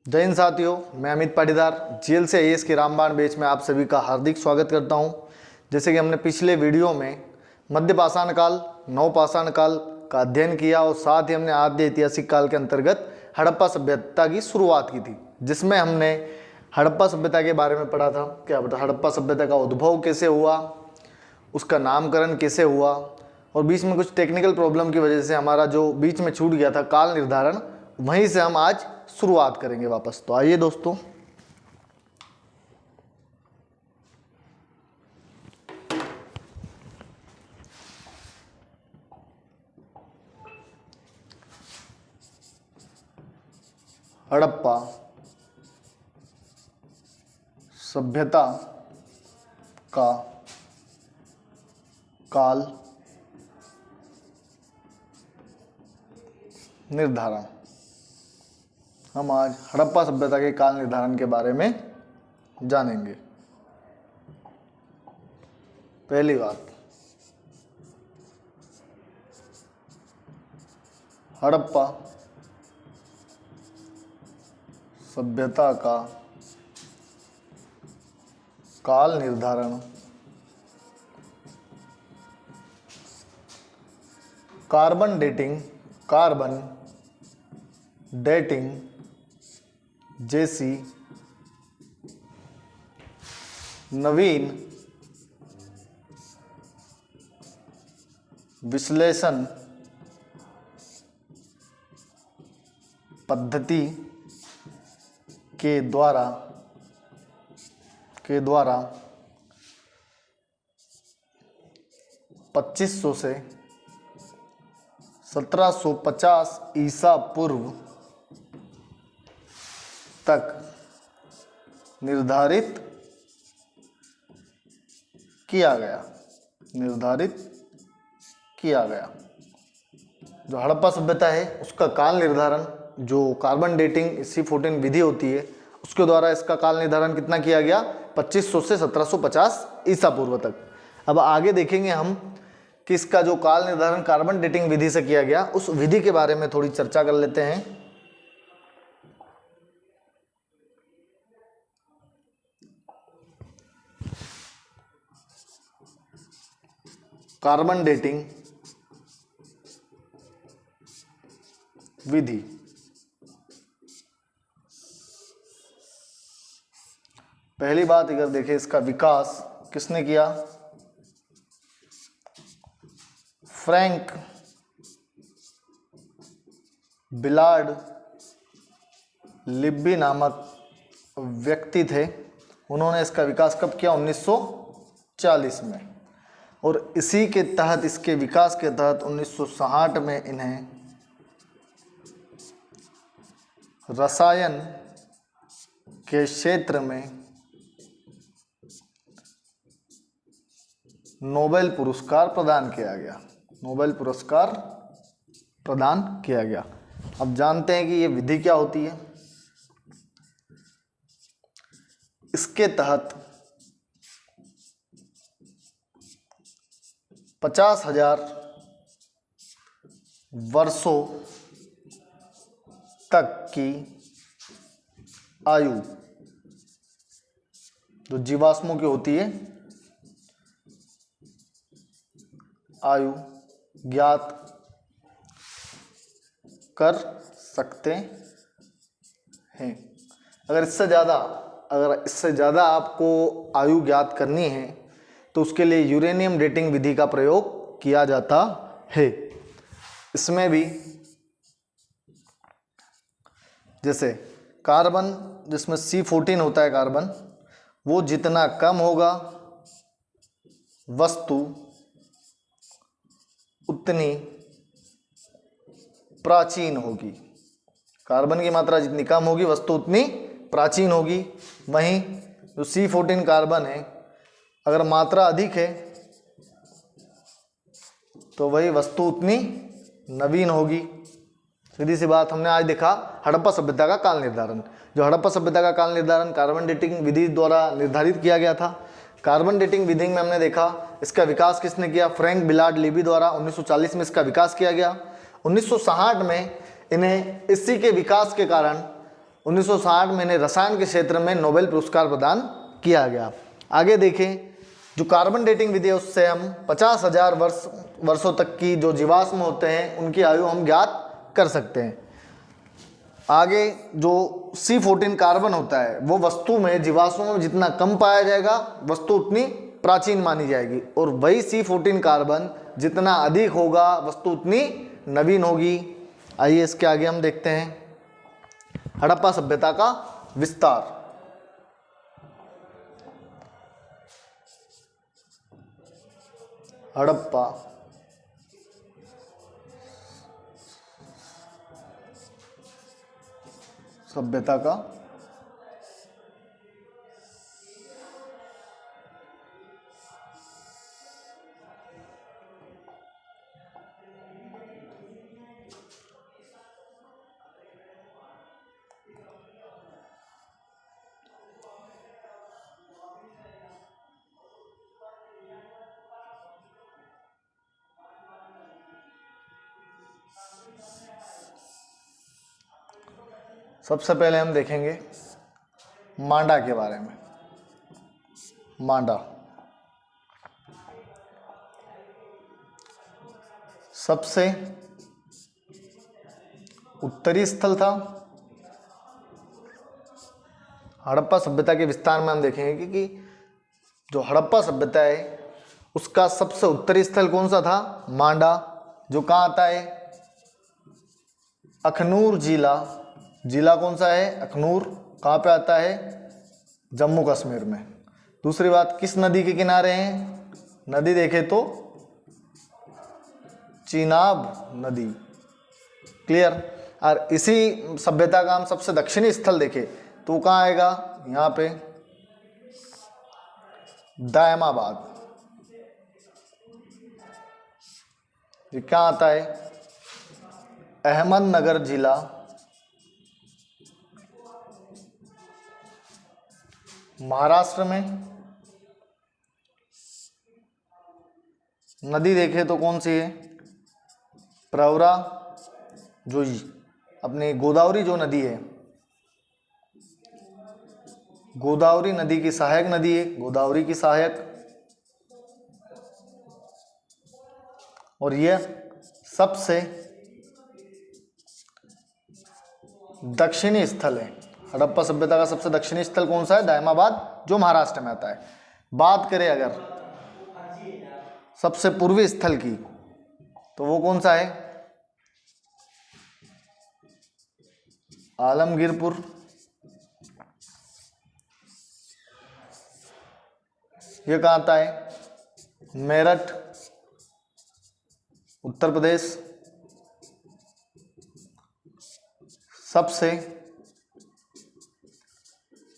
जय हिंद साथियों, मैं अमित पाटीदार जेल से आईएएस के रामबाण बैच में आप सभी का हार्दिक स्वागत करता हूं। जैसे कि हमने पिछले वीडियो में मध्य पाषाण काल, नव पाषाण काल का अध्ययन किया और साथ ही हमने आद्य ऐतिहासिक काल के अंतर्गत हड़प्पा सभ्यता की शुरुआत की थी, जिसमें हमने हड़प्पा सभ्यता के बारे में पढ़ा था। क्या बता, हड़प्पा सभ्यता का उद्भव कैसे हुआ, उसका नामकरण कैसे हुआ, और बीच में कुछ टेक्निकल प्रॉब्लम की वजह से हमारा जो बीच में छूट गया था काल निर्धारण, वहीं से हम आज शुरुआत करेंगे वापस। तो आइए दोस्तों, हड़प्पा सभ्यता का काल निर्धारण। हम आज हड़प्पा सभ्यता के काल निर्धारण के बारे में जानेंगे। पहली बात, हड़प्पा सभ्यता का काल निर्धारण कार्बन डेटिंग जैसी नवीन विश्लेषण पद्धति के द्वारा 2500 से 1750 ईसा पूर्व तक निर्धारित किया गया। जो हड़प्पा सभ्यता है उसका काल निर्धारण, जो कार्बन डेटिंग C14 विधि होती है, उसके द्वारा इसका काल निर्धारण कितना किया गया, 2500 से 1750 ईसा पूर्व तक। अब आगे देखेंगे हम कि इसका जो काल निर्धारण कार्बन डेटिंग विधि से किया गया, उस विधि के बारे में थोड़ी चर्चा कर लेते हैं। कार्बन डेटिंग विधि पहली बात अगर देखें, इसका विकास किसने किया, फ्रैंक बिलार्ड लिब्बी नामक व्यक्ति थे। उन्होंने इसका विकास कब किया, 1940 में। और इसी के तहत, इसके विकास के तहत 1960 में इन्हें रसायन के क्षेत्र में नोबेल पुरस्कार प्रदान किया गया। अब जानते हैं कि ये विधि क्या होती है। इसके तहत 50,000 वर्षों तक की आयु जो जीवाश्मों की होती है, आयु ज्ञात कर सकते हैं। अगर इससे ज़्यादा आपको आयु ज्ञात करनी है तो उसके लिए यूरेनियम डेटिंग विधि का प्रयोग किया जाता है। इसमें भी जैसे कार्बन, जिसमें C14 होता है कार्बन, वो जितना कम होगा वस्तु उतनी प्राचीन होगी। कार्बन की मात्रा जितनी कम होगी वस्तु उतनी प्राचीन होगी। वहीं जो C14 कार्बन है, अगर मात्रा अधिक है तो वही वस्तु उतनी नवीन होगी। सीधी सी बात, हमने आज देखा हड़प्पा सभ्यता का काल निर्धारण। जो हड़प्पा सभ्यता का काल निर्धारण कार्बन डेटिंग विधि द्वारा निर्धारित किया गया था। कार्बन डेटिंग विधि में हमने देखा इसका विकास किसने किया, फ्रैंक बिलार्ड लिबी द्वारा 1940 में इसका विकास किया गया। 1960 में इन्हें इसी के विकास के कारण 1960 में इन्हें रसायन के क्षेत्र में नोबेल पुरस्कार प्रदान किया गया। आगे देखें, जो कार्बन डेटिंग विधि है उससे हम 50,000 वर्षों तक की जो जीवाश्म होते हैं उनकी आयु हम ज्ञात कर सकते हैं। आगे जो C14 कार्बन होता है वो वस्तु में, जीवाश्मों में जितना कम पाया जाएगा वस्तु उतनी प्राचीन मानी जाएगी, और वही C14 कार्बन जितना अधिक होगा वस्तु उतनी नवीन होगी। आइए इसके आगे हम देखते हैं हड़प्पा सभ्यता का विस्तार। हड़प्पा सभ्यता का सबसे पहले हम देखेंगे मांडा के बारे में। मांडा सबसे उत्तरी स्थल था। हड़प्पा सभ्यता के विस्तार में हम देखेंगे कि जो हड़प्पा सभ्यता है उसका सबसे उत्तरी स्थल कौन सा था? मांडा, जो कहाँ आता है? अखनूर जिला। जिला कौन सा है? अखनूर। कहाँ पे आता है? जम्मू कश्मीर में। दूसरी बात, किस नदी के किनारे हैं? नदी देखे तो चीनाब नदी। क्लियर। और इसी सभ्यता का हम सबसे दक्षिणी स्थल देखें तो कहाँ आएगा? यहाँ पे दायमाबाद। ये क्या आता है? अहमदनगर जिला। महाराष्ट्र में। नदी देखें तो कौन सी है? प्रवरा, जो अपनी गोदावरी जो नदी है, गोदावरी नदी की सहायक नदी है, गोदावरी की सहायक। और यह सबसे दक्षिणी स्थल है। हड़प्पा सभ्यता का सबसे दक्षिणी स्थल कौन सा है? दायमाबाद, जो महाराष्ट्र में आता है। बात करें अगर सबसे पूर्वी स्थल की तो वो कौन सा है? आलमगीरपुर। ये कहाँ आता है? मेरठ, उत्तर प्रदेश। सबसे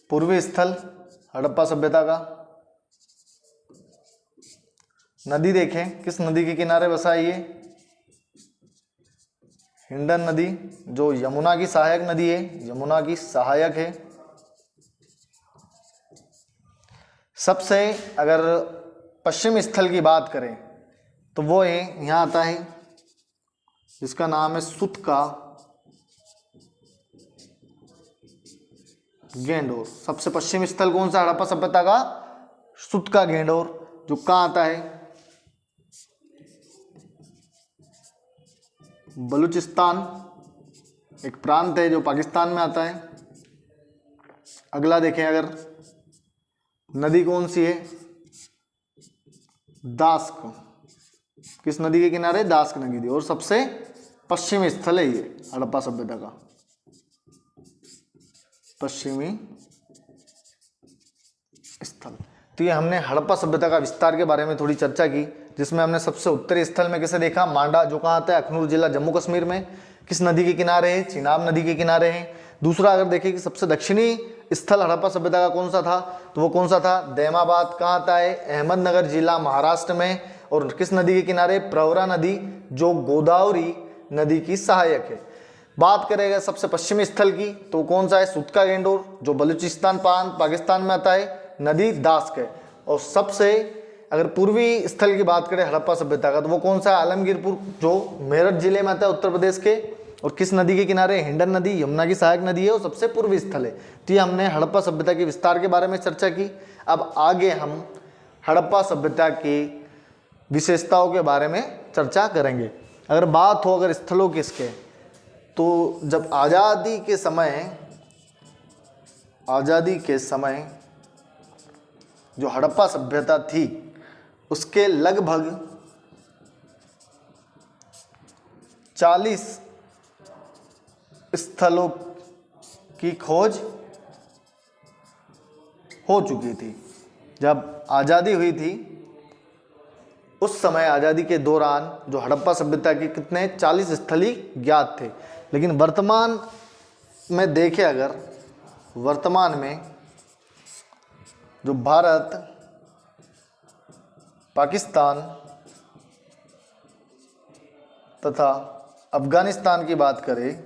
पूर्वी स्थल हड़प्पा सभ्यता का। नदी देखें, किस नदी के किनारे बसा है ये? हिंडन नदी, जो यमुना की सहायक नदी है, यमुना की सहायक है। सबसे अगर पश्चिम स्थल की बात करें तो वो है, यहाँ आता है, जिसका नाम है सुतका गेंडोर। सबसे पश्चिमी स्थल कौन सा हड़प्पा सभ्यता का? सुतका गेंडोर, जो कहाँ आता है? बलूचिस्तान, एक प्रांत है जो पाकिस्तान में आता है। अगला देखें, अगर नदी कौन सी है? दास्क। किस नदी के किनारे? दास्क नदी। और सबसे पश्चिमी स्थल है ये हड़प्पा सभ्यता का, पश्चिमी स्थल। तो ये हमने हड़प्पा सभ्यता का विस्तार के बारे में थोड़ी चर्चा की, जिसमें हमने सबसे उत्तरी स्थल में किसे देखा? मांडा, जो कहाँ आता है? अखनूर जिला, जम्मू कश्मीर में। किस नदी के किनारे है? चिनाब नदी के किनारे है। दूसरा अगर देखें कि सबसे दक्षिणी स्थल हड़प्पा सभ्यता का कौन सा था तो वो कौन सा था? दैमाबाद। कहाँ आता है? अहमदनगर जिला, महाराष्ट्र में। और किस नदी के किनारे? प्रवरा नदी, जो गोदावरी नदी की सहायक है। बात करेगा सबसे पश्चिमी स्थल की तो कौन सा है? सुतका गेंडोर, जो बलूचिस्तान प्रांत पाकिस्तान में आता है। नदी दास्क है। और सबसे अगर पूर्वी स्थल की बात करें हड़प्पा सभ्यता का तो वो कौन सा है? आलमगीरपुर, जो मेरठ जिले में आता है, उत्तर प्रदेश के। और किस नदी के किनारे? हिंडन नदी यमुना की सहायक नदी है और सबसे पूर्वी स्थल है। तो ये हमने हड़प्पा सभ्यता के विस्तार के बारे में चर्चा की। अब आगे हम हड़प्पा सभ्यता की विशेषताओं के बारे में चर्चा करेंगे। अगर बात हो अगर स्थलों की इसके, तो जब आज़ादी के समय जो हड़प्पा सभ्यता थी उसके लगभग 40 स्थलों की खोज हो चुकी थी। जब आज़ादी हुई थी उस समय, आज़ादी के दौरान जो हड़प्पा सभ्यता के कितने 40 स्थल ही ज्ञात थे। लेकिन वर्तमान में देखें, अगर वर्तमान में जो भारत, पाकिस्तान तथा अफगानिस्तान की बात करें,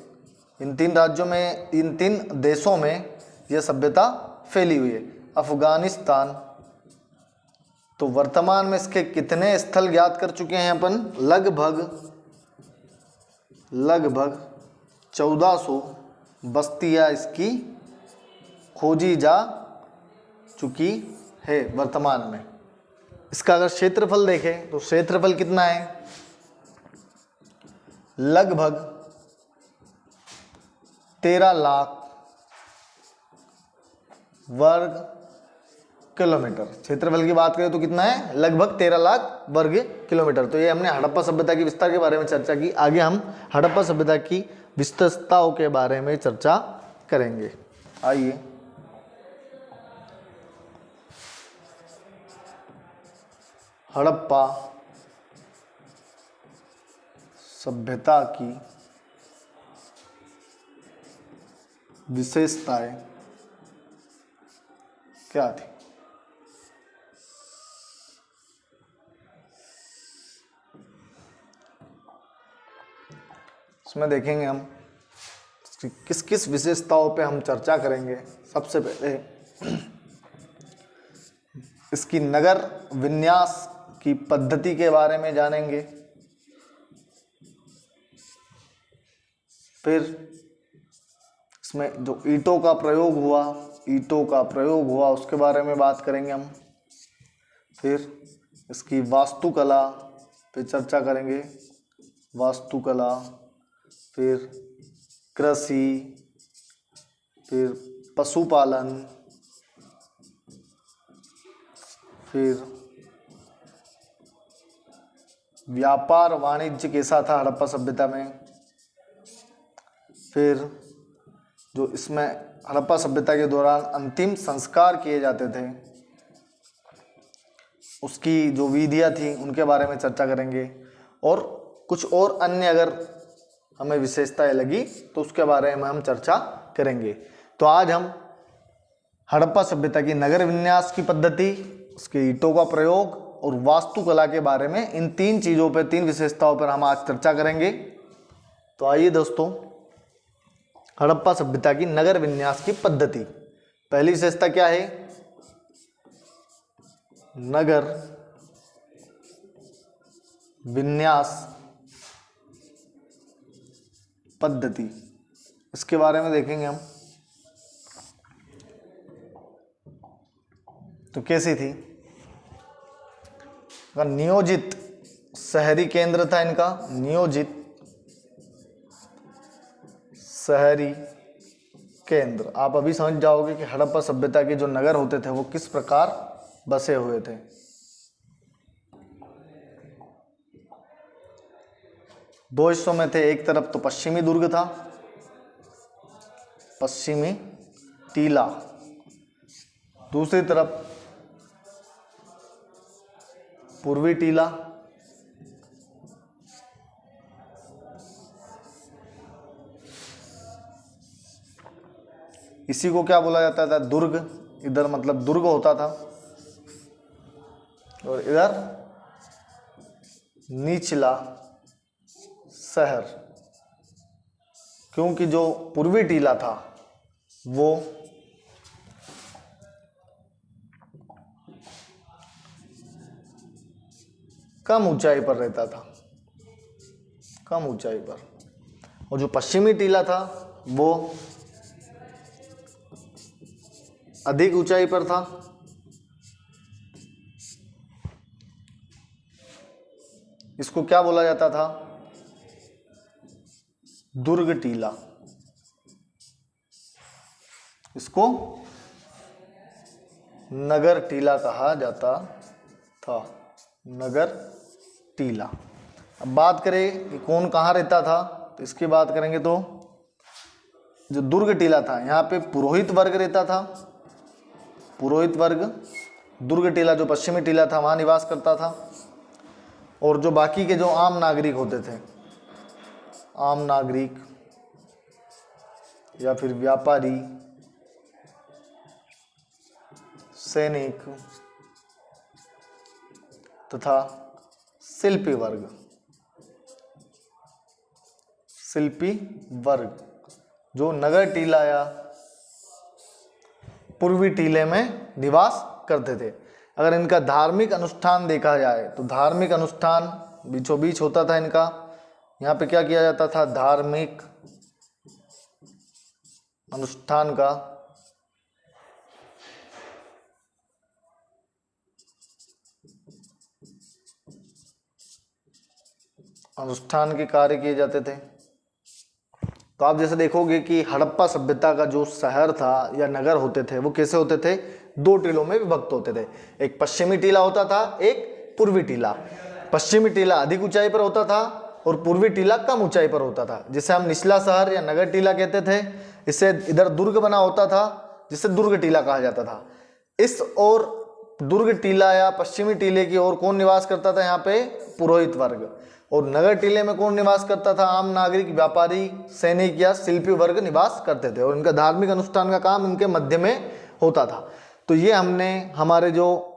इन 3 राज्यों में, इन 3 देशों में यह सभ्यता फैली हुई है। अफगानिस्तान, तो वर्तमान में इसके कितने स्थल ज्ञात कर चुके हैं अपन? लगभग 1400 बस्तियां इसकी खोजी जा चुकी है वर्तमान में। इसका अगर क्षेत्रफल देखें तो क्षेत्रफल कितना है? लगभग 13 लाख वर्ग किलोमीटर। क्षेत्रफल की बात करें तो कितना है? लगभग 13 लाख वर्ग किलोमीटर। तो ये हमने हड़प्पा सभ्यता की विस्तार के बारे में चर्चा की। आगे हम हड़प्पा सभ्यता की विशेषताओं के बारे में चर्चा करेंगे। आइए, हड़प्पा सभ्यता की विशेषताएं क्या थी? इसमें देखेंगे हम किस किस विशेषताओं पे हम चर्चा करेंगे। सबसे पहले इसकी नगर विन्यास की पद्धति के बारे में जानेंगे। फिर इसमें जो ईंटों का प्रयोग हुआ उसके बारे में बात करेंगे हम। फिर इसकी वास्तुकला पे चर्चा करेंगे, वास्तुकला, फिर कृषि, फिर पशुपालन, फिर व्यापार वाणिज्य कैसा था हड़प्पा सभ्यता में। फिर जो इसमें हड़प्पा सभ्यता के दौरान अंतिम संस्कार किए जाते थे उसकी जो विधियाँ थी उनके बारे में चर्चा करेंगे। और कुछ और अन्य अगर हमें विशेषताएं लगी तो उसके बारे में हम चर्चा करेंगे। तो आज हम हड़प्पा सभ्यता की नगर विन्यास की पद्धति, उसके ईंटों का प्रयोग और वास्तुकला के बारे में, इन 3 चीज़ों पर, 3 विशेषताओं पर हम आज चर्चा करेंगे। तो आइए दोस्तों, हड़प्पा सभ्यता की नगर विन्यास की पद्धति। पहली विशेषता क्या है? नगर विन्यास पद्धति, इसके बारे में देखेंगे हम। तो कैसी थी? नियोजित शहरी केंद्र था इनका, नियोजित शहरी केंद्र। आप अभी समझ जाओगे कि हड़प्पा सभ्यता के जो नगर होते थे वो किस प्रकार बसे हुए थे। दो हिस्सों में थे, एक तरफ तो पश्चिमी दुर्ग था, पश्चिमी टीला, दूसरी तरफ पूर्वी टीला। इसी को क्या बोला जाता था? दुर्ग। इधर मतलब दुर्ग होता था और इधर निचला शहर, क्योंकि जो पूर्वी टीला था वो कम ऊंचाई पर रहता था, कम ऊंचाई पर, और जो पश्चिमी टीला था वो अधिक ऊंचाई पर था। इसको क्या बोला जाता था? दुर्ग टीला। इसको नगर टीला कहा जाता था, नगर टीला। अब बात करें कि कौन कहाँ रहता था, तो इसकी बात करेंगे तो जो दुर्ग टीला था यहाँ पे पुरोहित वर्ग रहता था। पुरोहित वर्ग दुर्ग टीला, जो पश्चिमी टीला था वहाँ निवास करता था। और जो बाकी के जो आम नागरिक होते थे, आम नागरिक या फिर व्यापारी, सैनिक तथा शिल्पी वर्ग, शिल्पी वर्ग जो नगर टीला या पूर्वी टीले में निवास करते थे। अगर इनका धार्मिक अनुष्ठान देखा जाए तो धार्मिक अनुष्ठान बीचों बीच होता था इनका। यहाँ पे क्या किया जाता था? धार्मिक अनुष्ठान का अनुष्ठान के कार्य किए जाते थे। तो आप जैसे देखोगे कि हड़प्पा सभ्यता का जो शहर था या नगर होते थे वो कैसे होते थे? दो टीलों में विभक्त होते थे। एक पश्चिमी टीला होता था, एक पूर्वी टीला। पश्चिमी टीला अधिक ऊंचाई पर होता था और पूर्वी टीला कम ऊंचाई पर होता था, जिसे हम निचला शहर या नगर टीला कहते थे। इससे इधर दुर्ग बना होता था जिसे दुर्ग टीला कहा जाता था। इस और दुर्ग टीला या पश्चिमी टीले की ओर कौन निवास करता था? यहाँ पे पुरोहित वर्ग। और नगर टीले में कौन निवास करता था? आम नागरिक, व्यापारी, सैनिक या शिल्पी वर्ग निवास करते थे। और इनका धार्मिक अनुष्ठान का काम इनके मध्य में होता था। तो ये हमने हमारे जो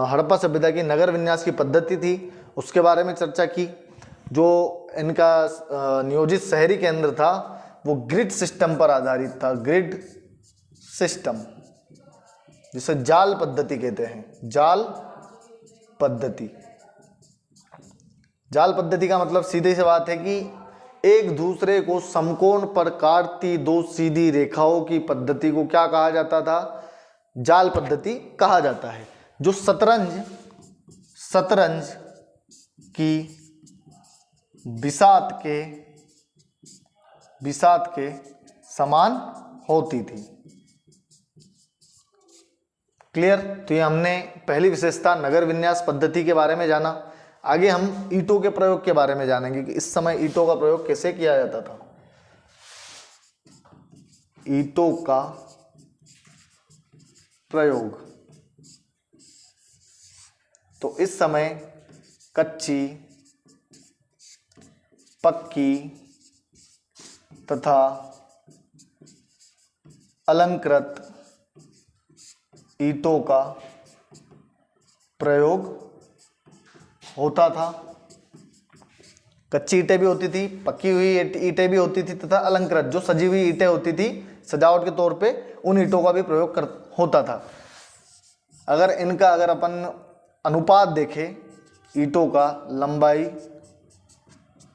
हड़प्पा सभ्यता की नगर विन्यास की पद्धति थी उसके बारे में चर्चा की। जो इनका नियोजित शहरी केंद्र था वो ग्रिड सिस्टम पर आधारित था। ग्रिड सिस्टम, जिसे जाल पद्धति कहते हैं। जाल पद्धति, जाल पद्धति का मतलब सीधे से बात है कि एक दूसरे को समकोण पर काटती दो सीधी रेखाओं की पद्धति को क्या कहा जाता था? जाल पद्धति कहा जाता है। जो शतरंज की बिसात के समान होती थी। क्लियर? तो ये हमने पहली विशेषता नगर विन्यास पद्धति के बारे में जाना। आगे हम ईंटों के प्रयोग के बारे में जानेंगे कि इस समय ईंटों का प्रयोग कैसे किया जाता था। ईंटों का प्रयोग, तो इस समय कच्ची, पक्की तथा अलंकृत ईंटों का प्रयोग होता था। कच्ची ईंटें भी होती थी, पक्की हुई ईंटें भी होती थी तथा अलंकृत जो सजी हुई ईंटें होती थी सजावट के तौर पे, उन ईंटों का भी प्रयोग होता था। अगर अपन अनुपात देखें ईंटों का लंबाई,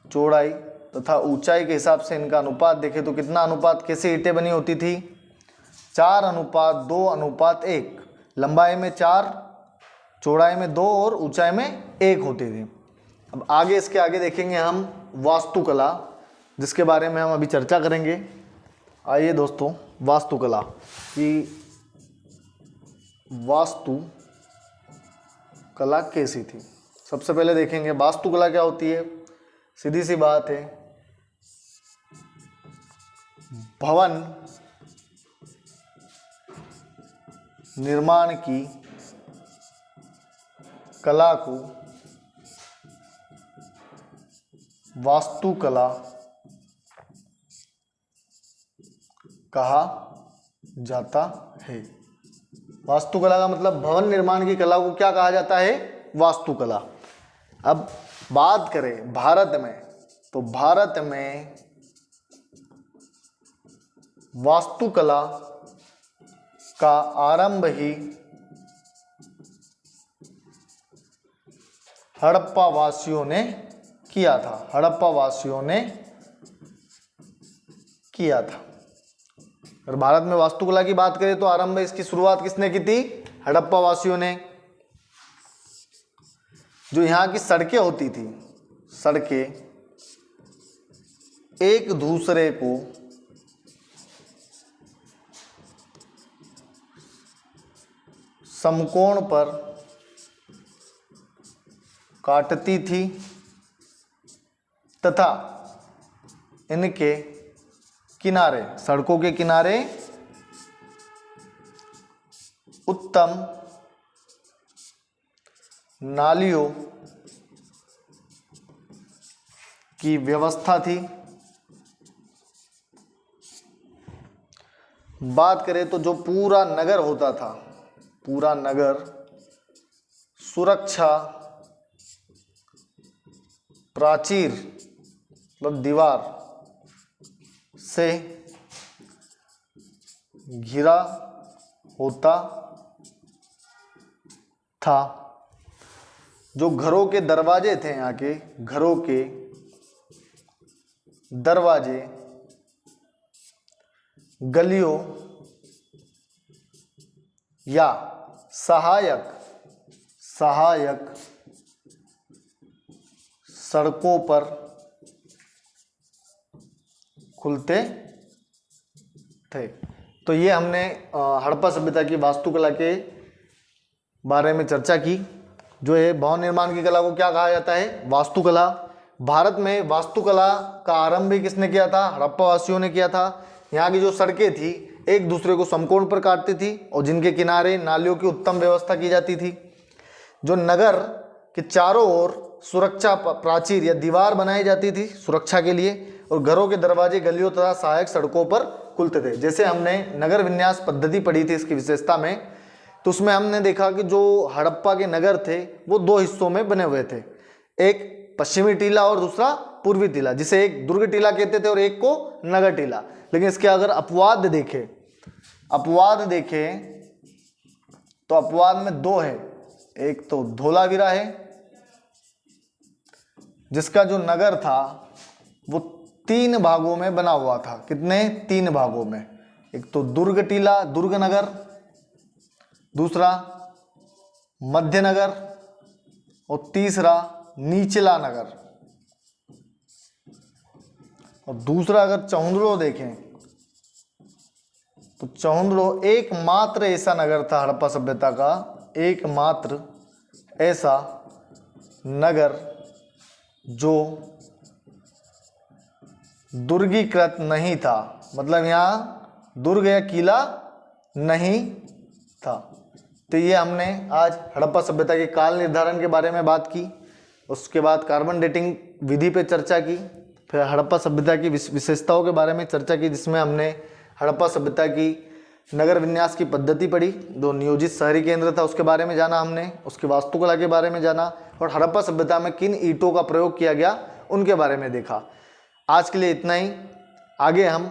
चौड़ाई तथा ऊंचाई के हिसाब से इनका अनुपात देखें तो कितना अनुपात, कैसे ईंटें बनी होती थी? 4:2:1। लंबाई में 4, चौड़ाई में 2 और ऊंचाई में 1 होती थी। अब आगे इसके आगे देखेंगे हम वास्तुकला, जिसके बारे में हम अभी चर्चा करेंगे। आइए दोस्तों, वास्तुकला की वास्तुकला कैसी थी? सबसे पहले देखेंगे वास्तुकला क्या होती है। सीधी सी बात है, भवन निर्माण की कला को वास्तुकला कहा जाता है। वास्तुकला का मतलब भवन निर्माण की कला को क्या कहा जाता है? वास्तुकला। अब बात करें भारत में, तो भारत में वास्तुकला का आरंभ ही हड़प्पा वासियों ने किया था। हड़प्पा वासियों ने किया था। अगर भारत में वास्तुकला की बात करें तो आरंभ में इसकी शुरुआत किसने की थी? हड़प्पा वासियों ने। जो यहाँ की सड़कें होती थी, सड़कें एक दूसरे को समकोण पर काटती थी तथा इनके किनारे, सड़कों के किनारे उत्तम नालियों की व्यवस्था थी। बात करें तो जो पूरा नगर होता था, पूरा नगर सुरक्षा प्राचीर मतलब दीवार से घिरा होता था। जो घरों के दरवाजे थे, यहाँ के घरों के दरवाजे गलियों या सहायक सड़कों पर खुलते थे। तो ये हमने हड़प्पा सभ्यता की वास्तुकला के बारे में चर्चा की। जो है भवन निर्माण की कला को क्या कहा जाता है? वास्तुकला। भारत में वास्तुकला का आरंभ भी किसने किया था? हड़प्पा वासियों ने किया था। यहाँ की जो सड़कें थी एक दूसरे को समकोण पर काटती थी और जिनके किनारे नालियों की उत्तम व्यवस्था की जाती थी। जो नगर के चारों ओर सुरक्षा प्राचीर या दीवार बनाई जाती थी सुरक्षा के लिए, और घरों के दरवाजे गलियों तथा सहायक सड़कों पर खुलते थे। जैसे हमने नगर विन्यास पद्धति पढ़ी थी इसकी विशेषता में, तो उसमें हमने देखा कि जो हड़प्पा के नगर थे वो दो हिस्सों में बने हुए थे, एक पश्चिमी टीला और दूसरा पूर्वी टीला, जिसे एक दुर्ग टीला कहते थे और एक को नगर टीला। लेकिन इसके अगर अपवाद देखें तो अपवाद में दो है। एक तो धोलावीरा है जिसका जो नगर था वो 3 भागों में बना हुआ था। कितने? 3 भागों में। एक तो दुर्ग टीला, दुर्ग नगर, दूसरा मध्य नगर और तीसरा निचला नगर। और दूसरा अगर चौंदड़ो देखें तो चौंदड़ो एकमात्र ऐसा नगर था हड़प्पा सभ्यता का, एकमात्र ऐसा नगर जो दुर्गीकृत नहीं था, मतलब यहाँ दुर्ग या किला नहीं था। तो ये हमने आज हड़प्पा सभ्यता के काल निर्धारण के बारे में बात की, उसके बाद कार्बन डेटिंग विधि पे चर्चा की, फिर हड़प्पा सभ्यता की विशेषताओं के बारे में चर्चा की, जिसमें हमने हड़प्पा सभ्यता की नगर विन्यास की पद्धति पढ़ी, जो नियोजित शहरी केंद्र था उसके बारे में जाना हमने, उसकी वास्तुकला के बारे में जाना, और हड़प्पा सभ्यता में किन ईंटों का प्रयोग किया गया उनके बारे में देखा। आज के लिए इतना ही। आगे हम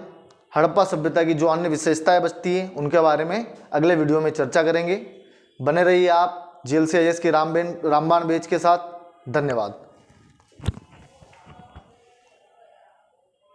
हड़प्पा सभ्यता की जो अन्य विशेषताएं बचती हैं उनके बारे में अगले वीडियो में चर्चा करेंगे। बने रहिए आप JLC IAS के रामबाण बैच के साथ। धन्यवाद।